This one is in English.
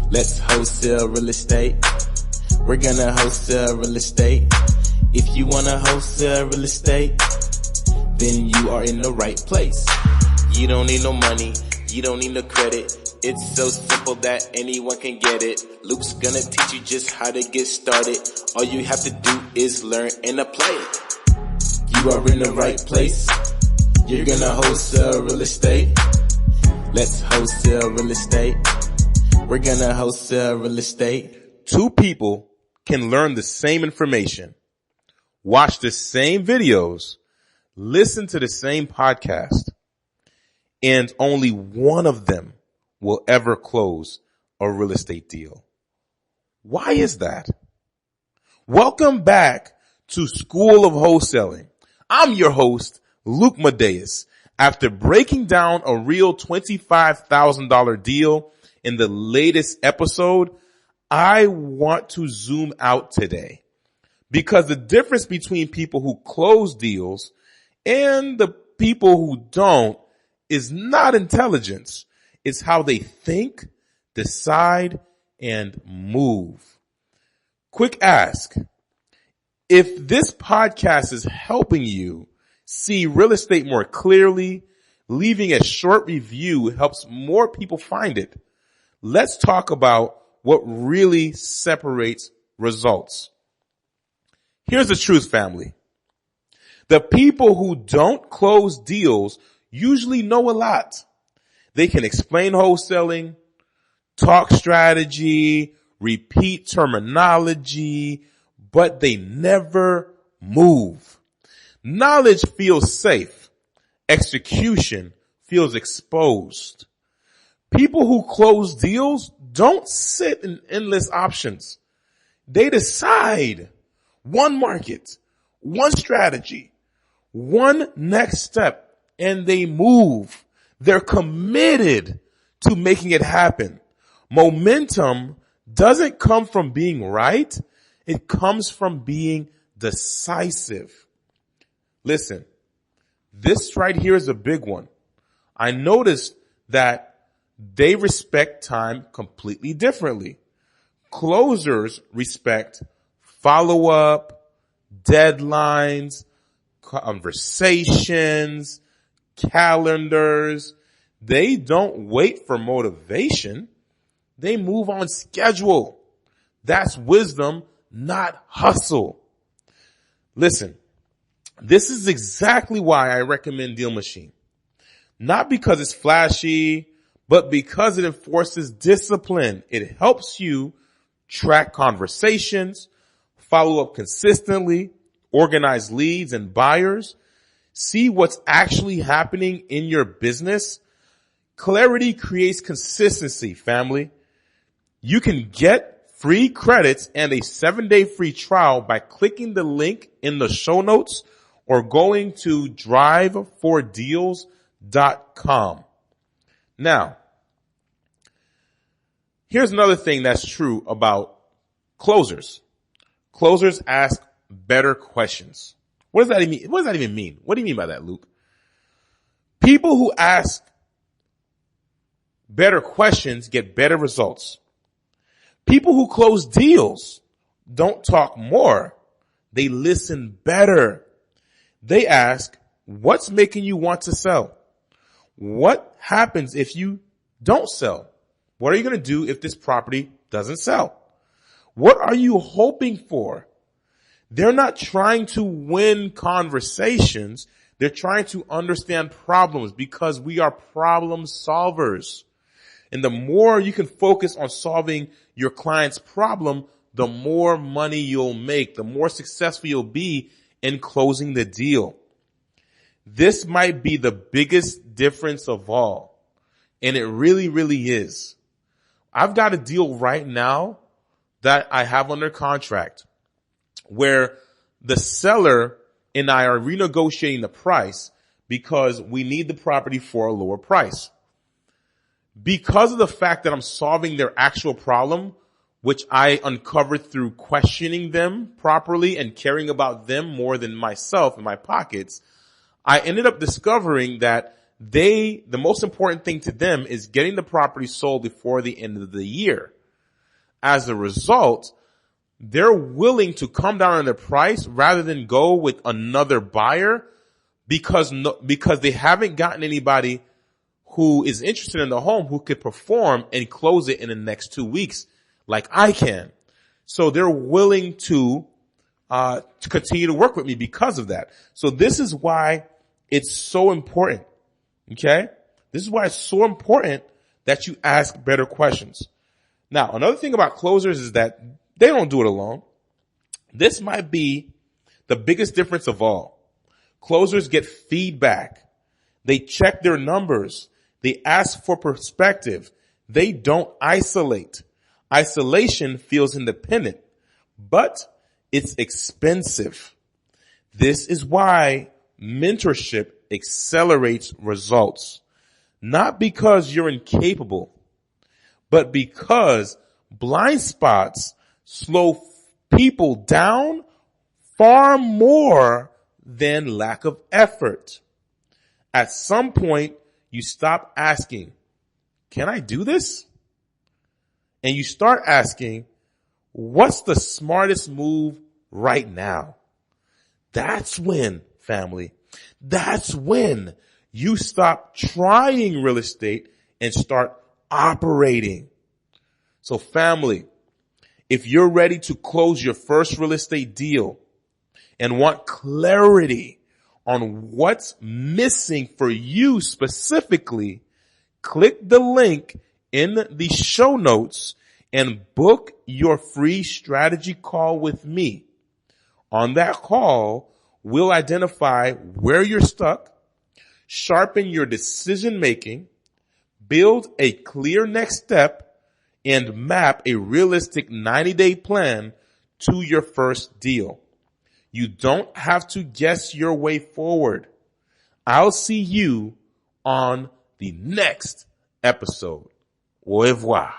Let's wholesale real estate. We're gonna wholesale real estate. If you wanna wholesale real estate, then you are in the right place. You don't need no money, you don't need no credit. It's so simple that anyone can get it. Luke's gonna teach you just how to get started. All you have to do is learn and apply it. You are in the right place. You're gonna wholesale real estate. Let's wholesale real estate. We're gonna wholesale real estate. Two people can learn the same information, watch the same videos, listen to the same podcast, and only one of them will ever close a real estate deal. Why is that? Welcome back to School of Wholesaling. I'm your host, Luke Madeus. After breaking down a real $25,000 deal in the latest episode, I want to zoom out today because the difference between people who close deals and the people who don't is not intelligence. It's how they think, decide, and move. Quick ask. If this podcast is helping you see real estate more clearly, leaving a short review helps more people find it. Let's talk about what really separates results. Here's the truth, family. The people who don't close deals usually know a lot. They can explain wholesaling, talk strategy, repeat terminology, but they never move. Knowledge feels safe. Execution feels exposed. People who close deals don't sit in endless options. They decide one market, one strategy, one next step, and they move. They're committed to making it happen. Momentum doesn't come from being right. It comes from being decisive. Listen, this right here is a big one. I noticed that they respect time completely differently. Closers respect follow-up, deadlines, conversations, calendars. They don't wait for motivation. They move on schedule. That's wisdom, not hustle. Listen, this is exactly why I recommend Deal Machine. Not because it's flashy, but because it enforces discipline. It helps you track conversations, follow up consistently, organize leads and buyers, see what's actually happening in your business. Clarity creates consistency, family. You can get free credits and a 7-day free trial by clicking the link in the show notes or going to drive4deals.com. Now, here's another thing that's true about closers. Closers ask better questions. What does that even mean? What does that even mean? What do you mean by that, Luke? People who ask better questions get better results. People who close deals don't talk more. They listen better. They ask, what's making you want to sell? What happens if you don't sell? What are you going to do if this property doesn't sell? What are you hoping for? They're not trying to win conversations. They're trying to understand problems because we are problem solvers. And the more you can focus on solving your client's problem, the more money you'll make, the more successful you'll be in closing the deal. This might be the biggest difference of all. And it really, really is. I've got a deal right now that I have under contract where the seller and I are renegotiating the price because we need the property for a lower price. Because of the fact that I'm solving their actual problem, which I uncovered through questioning them properly and caring about them more than myself and my pockets, I ended up discovering that the most important thing to them is getting the property sold before the end of the year. As a result, they're willing to come down on their price rather than go with another buyer because they haven't gotten anybody who is interested in the home who could perform and close it in the next 2 weeks like I can. So they're willing to continue to work with me because of that. So this is why it's so important. Okay? This is why it's so important that you ask better questions. Now, another thing about closers is that they don't do it alone. This might be the biggest difference of all. Closers get feedback. They check their numbers. They ask for perspective. They don't isolate. Isolation feels independent, but it's expensive. This is why mentorship accelerates results. Not because you're incapable, but because blind spots slow people down far more than lack of effort. At some point, you stop asking, can I do this? And you start asking, what's the smartest move right now? That's when, family, that's when you stop trying real estate and start operating. So family, if you're ready to close your first real estate deal and want clarity on what's missing for you specifically, click the link in the show notes and book your free strategy call with me. On that call, we'll identify where you're stuck, sharpen your decision making, build a clear next step, and map a realistic 90-day plan to your first deal. You don't have to guess your way forward. I'll see you on the next episode. Au revoir.